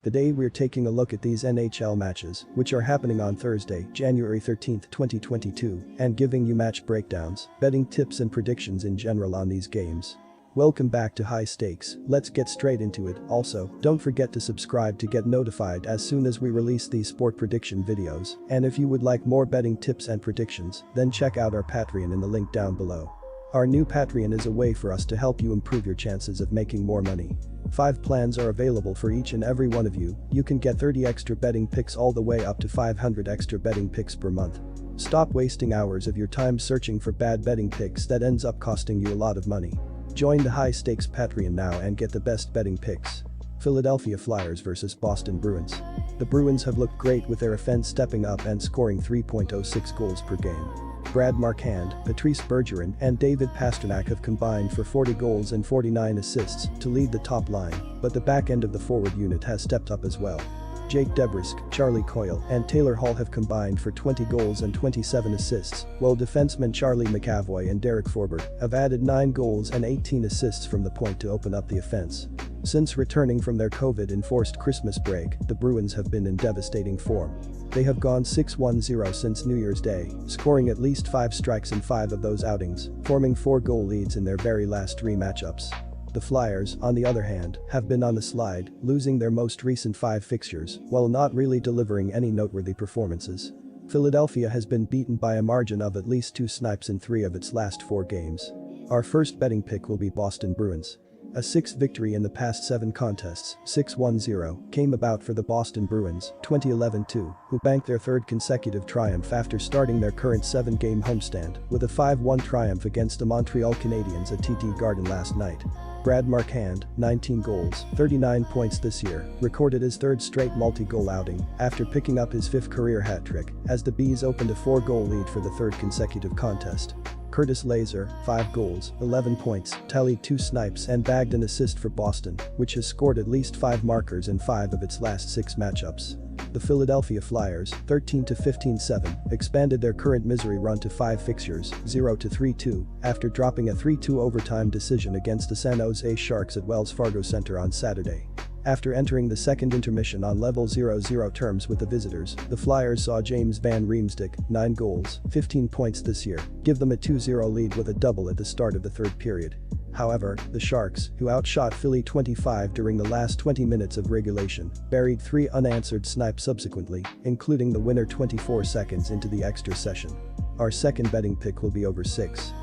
Today we're taking a look at these NHL matches, which are happening on Thursday, January 13, 2022, and giving you match breakdowns, betting tips and predictions in general on these games. Welcome back to High Stakes, let's get straight into it. Also, don't forget to subscribe to get notified as soon as we release these sport prediction videos, and if you would like more betting tips and predictions, then check out our Patreon in the link down below. Our new Patreon is a way for us to help you improve your chances of making more money. 5 plans are available for each and every one of you. You can get 30 extra betting picks all the way up to 500 extra betting picks per month. Stop wasting hours of your time searching for bad betting picks that ends up costing you a lot of money. Join the High Stakes Patreon now and get the best betting picks. Philadelphia Flyers vs Boston Bruins. The Bruins have looked great with their offense stepping up and scoring 3.06 goals per game. Brad Marchand, Patrice Bergeron and David Pastrnak have combined for 40 goals and 49 assists to lead the top line, but the back end of the forward unit has stepped up as well. Jake DeBrusk, Charlie Coyle and Taylor Hall have combined for 20 goals and 27 assists, while defensemen Charlie McAvoy and Derek Forbort have added 9 goals and 18 assists from the point to open up the offense. Since returning from their COVID-enforced Christmas break, the Bruins have been in devastating form. They have gone 6-1-0 since New Year's Day, scoring at least 5 strikes in 5 of those outings, forming 4-goal leads in their very last 3 matchups. The Flyers, on the other hand, have been on the slide, losing their most recent 5 fixtures, while not really delivering any noteworthy performances. Philadelphia has been beaten by a margin of at least 2 snipes in 3 of its last 4 games. Our first betting pick will be Boston Bruins. A 6th victory in the past 7 contests, 6-1-0, came about for the Boston Bruins, 2011-2, who banked their 3rd consecutive triumph after starting their current 7-game homestand with a 5-1 triumph against the Montreal Canadiens at TD Garden last night. Brad Marchand, 19 goals, 39 points this year, recorded his 3rd straight multi-goal outing after picking up his 5th career hat trick as the Bees opened a 4-goal lead for the 3rd consecutive contest. Curtis Laser, 5 goals, 11 points, tallied 2 snipes and bagged an assist for Boston, which has scored at least 5 markers in 5 of its last 6 matchups. The Philadelphia Flyers, 13-15-7, expanded their current misery run to 5 fixtures, 0-3-2, after dropping a 3-2 overtime decision against the San Jose Sharks at Wells Fargo Center on Saturday. After entering the second intermission on level 0-0 terms with the visitors, the Flyers saw James Van Riemsdyk, 9 goals, 15 points this year, give them a 2-0 lead with a double at the start of the 3rd period. However, the Sharks, who outshot Philly 25 during the last 20 minutes of regulation, buried 3 unanswered snipes subsequently, including the winner 24 seconds into the extra session. Our second betting pick will be over 6.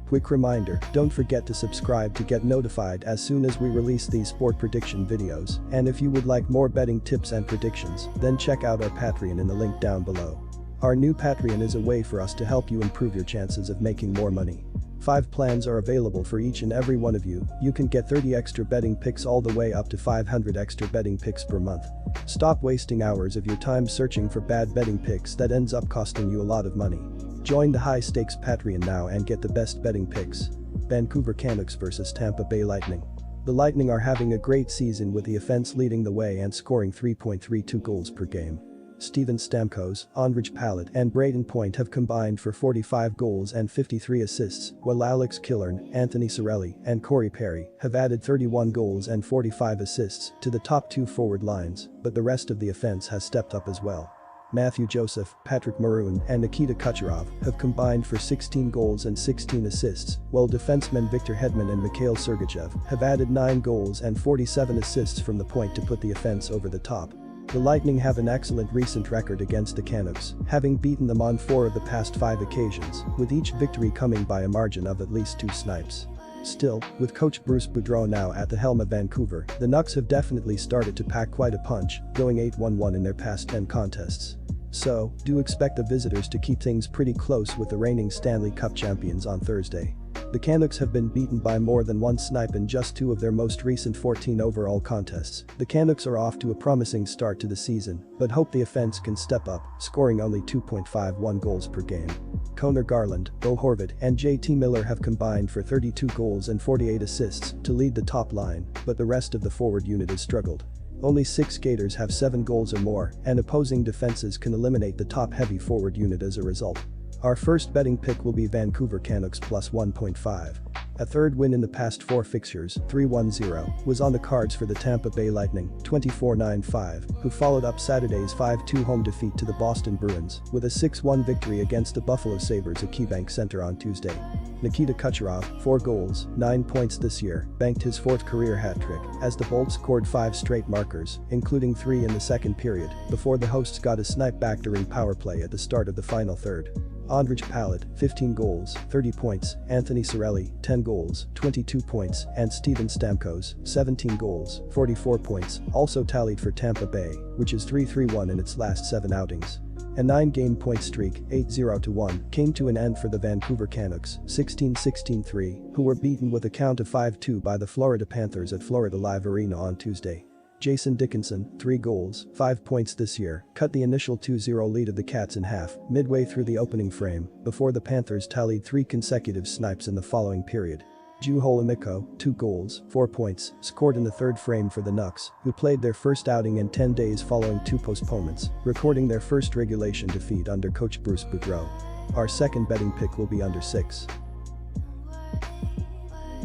Quick reminder, don't forget to subscribe to get notified as soon as we release these sport prediction videos, and if you would like more betting tips and predictions, then check out our Patreon in the link down below. Our new Patreon is a way for us to help you improve your chances of making more money. 5 plans are available for each and every one of you. You can get 30 extra betting picks all the way up to 500 extra betting picks per month. Stop wasting hours of your time searching for bad betting picks that ends up costing you a lot of money. Join the High Stakes Patreon now and get the best betting picks. Vancouver Canucks vs Tampa Bay Lightning. The Lightning are having a great season with the offense leading the way and scoring 3.32 goals per game. Steven Stamkos, Ondrej Palat and Brayden Point have combined for 45 goals and 53 assists, while Alex Killorn, Anthony Cirelli and Corey Perry have added 31 goals and 45 assists to the top 2 forward lines, but the rest of the offense has stepped up as well. Matthew Joseph, Patrick Maroon and Nikita Kucherov have combined for 16 goals and 16 assists, while defensemen Victor Hedman and Mikhail Sergachev have added 9 goals and 47 assists from the point to put the offense over the top. The Lightning have an excellent recent record against the Canucks, having beaten them on 4 of the past 5 occasions, with each victory coming by a margin of at least 2 snipes. Still, with coach Bruce Boudreau now at the helm of Vancouver, the Canucks have definitely started to pack quite a punch, going 8-1-1 in their past 10 contests. So, do expect the visitors to keep things pretty close with the reigning Stanley Cup champions on Thursday. The Canucks have been beaten by more than 1 snipe in just 2 of their most recent 14 overall contests. The Canucks are off to a promising start to the season, but hope the offense can step up, scoring only 2.51 goals per game. Conor Garland, Bo Horvat and JT Miller have combined for 32 goals and 48 assists to lead the top line, but the rest of the forward unit has struggled. Only 6 skaters have 7 goals or more, and opposing defenses can eliminate the top-heavy forward unit as a result. Our first betting pick will be Vancouver Canucks plus 1.5. A third win in the past 4 fixtures, 3-1-0, was on the cards for the Tampa Bay Lightning, 24-9-5, who followed up Saturday's 5-2 home defeat to the Boston Bruins with a 6-1 victory against the Buffalo Sabres at KeyBank Center on Tuesday. Nikita Kucherov, 4 goals, 9 points this year, banked his 4th career hat trick as the Bolts scored 5 straight markers, including 3 in the second period, before the hosts got a snipe back during power play at the start of the final third. Ondrej Palat, 15 goals, 30 points, Anthony Cirelli, 10 goals, 22 points, and Steven Stamkos, 17 goals, 44 points, also tallied for Tampa Bay, which is 3-3-1 in its last 7 outings. A 9-game point streak, 8-0-1, came to an end for the Vancouver Canucks, 16-16-3, who were beaten with a count of 5-2 by the Florida Panthers at Florida Live Arena on Tuesday. Jason Dickinson, 3 goals, 5 points this year, cut the initial 2-0 lead of the Cats in half midway through the opening frame before the Panthers tallied 3 consecutive snipes in the following period. Juho Mikko, 2 goals, 4 points, scored in the third frame for the Nucks, who played their first outing in 10 days following 2 postponements, recording their first regulation defeat under coach Bruce Boudreau. Our second betting pick will be under 6.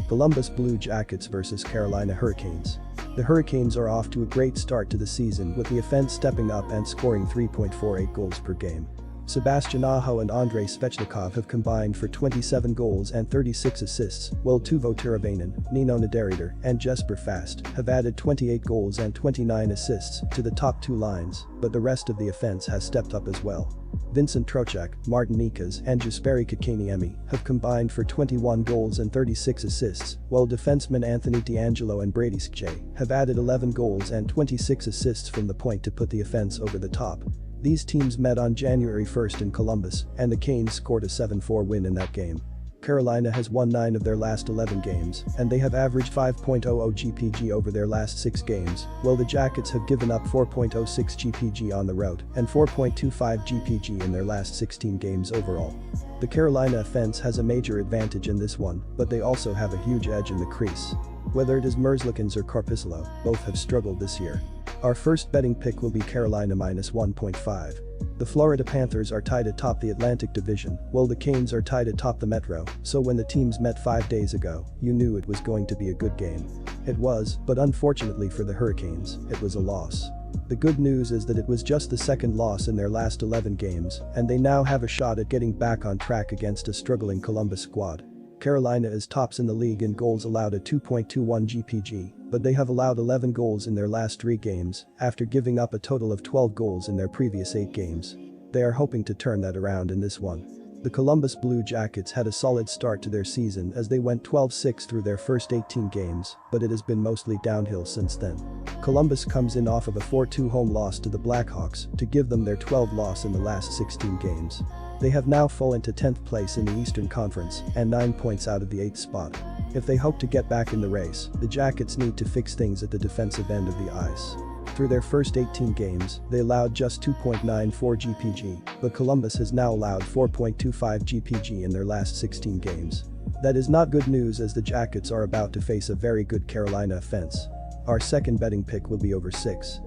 Columbus Blue Jackets vs Carolina Hurricanes. The Hurricanes are off to a great start to the season with the offense stepping up and scoring 3.48 goals per game. Sebastian Aho and Andrei Svechnikov have combined for 27 goals and 36 assists, while Teuvo Teravainen, Nino Niederreiter, and Jesper Fast have added 28 goals and 29 assists to the top 2 lines, but the rest of the offense has stepped up as well. Vincent Trocheck, Martin Necas, and Jesperi Kotkaniemi have combined for 21 goals and 36 assists, while defensemen Anthony DeAngelo and Brady Skjei have added 11 goals and 26 assists from the point to put the offense over the top. These teams met on January 1st in Columbus, and the Canes scored a 7-4 win in that game. Carolina has won 9 of their last 11 games, and they have averaged 5.00 GPG over their last 6 games, while the Jackets have given up 4.06 GPG on the road and 4.25 GPG in their last 16 games overall. The Carolina offense has a major advantage in this one, but they also have a huge edge in the crease. Whether it is Merzlikins or Korpisalo, both have struggled this year. Our first betting pick will be Carolina minus 1.5. The Florida Panthers are tied atop the Atlantic Division, while the Canes are tied atop the Metro, so when the teams met 5 days ago, you knew it was going to be a good game. It was, but unfortunately for the Hurricanes, it was a loss. The good news is that it was just the second loss in their last 11 games, and they now have a shot at getting back on track against a struggling Columbus squad. Carolina is tops in the league in goals allowed at 2.21 GPG, but they have allowed 11 goals in their last 3 games, after giving up a total of 12 goals in their previous 8 games. They are hoping to turn that around in this one. The Columbus Blue Jackets had a solid start to their season as they went 12-6 through their first 18 games, but it has been mostly downhill since then. Columbus comes in off of a 4-2 home loss to the Blackhawks to give them their 12th loss in the last 16 games. They have now fallen to 10th place in the Eastern Conference and 9 points out of the 8th spot. If they hope to get back in the race, the Jackets need to fix things at the defensive end of the ice. Through their first 18 games, they allowed just 2.94 GPG, but Columbus has now allowed 4.25 GPG in their last 16 games. That is not good news as the Jackets are about to face a very good Carolina offense. Our second betting pick will be over 6.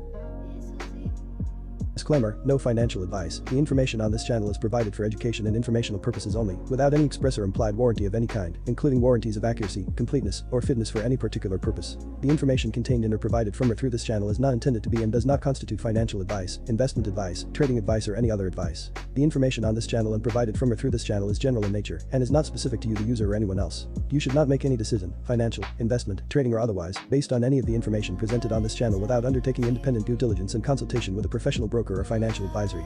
Disclaimer, no financial advice. The information on this channel is provided for education and informational purposes only, without any express or implied warranty of any kind, including warranties of accuracy, completeness, or fitness for any particular purpose. The information contained in or provided from or through this channel is not intended to be and does not constitute financial advice, investment advice, trading advice, or any other advice. The information on this channel and provided from or through this channel is general in nature and is not specific to you, the user, or anyone else. You should not make any decision, financial, investment, trading, or otherwise, based on any of the information presented on this channel without undertaking independent due diligence and consultation with a professional broker or financial advisory.